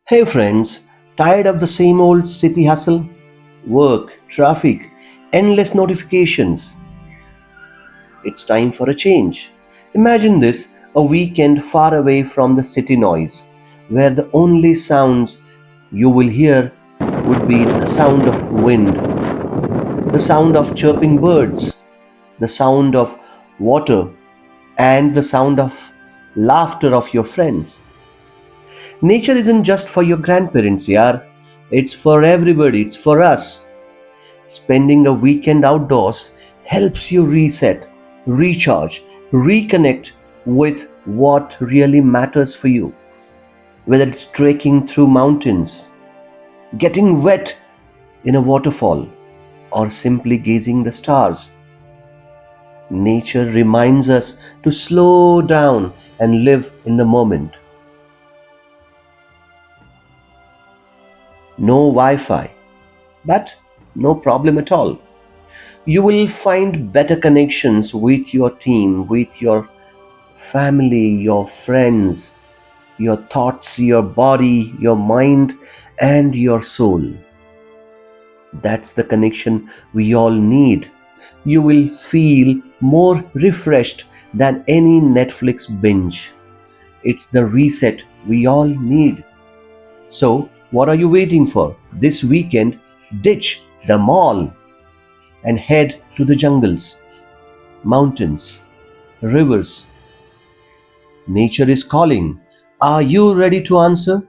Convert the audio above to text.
Hey friends, tired of the same old city hustle? Work, traffic, endless notifications. It's time for a change. Imagine this, a weekend far away from the city noise, where the only sounds you will hear would be the sound of wind, the sound of chirping birds, the sound of water, and the sound of laughter of your friends. Nature isn't just for your grandparents, yaar. It's for everybody, it's for us. Spending a weekend outdoors helps you reset, recharge, reconnect with what really matters for you. Whether it's trekking through mountains, getting wet in a waterfall, or simply gazing the stars, nature reminds us to slow down and live in the moment. No Wi Fi, but no problem at all. You will find better connections with your team, with your family, your friends, your thoughts, your body, your mind, and your soul. That's the connection we all need. You will feel more refreshed than any Netflix binge. It's the reset we all need. So, what are you waiting for? This weekend, ditch the mall and head to the jungles, mountains, rivers. Nature is calling. Are you ready to answer?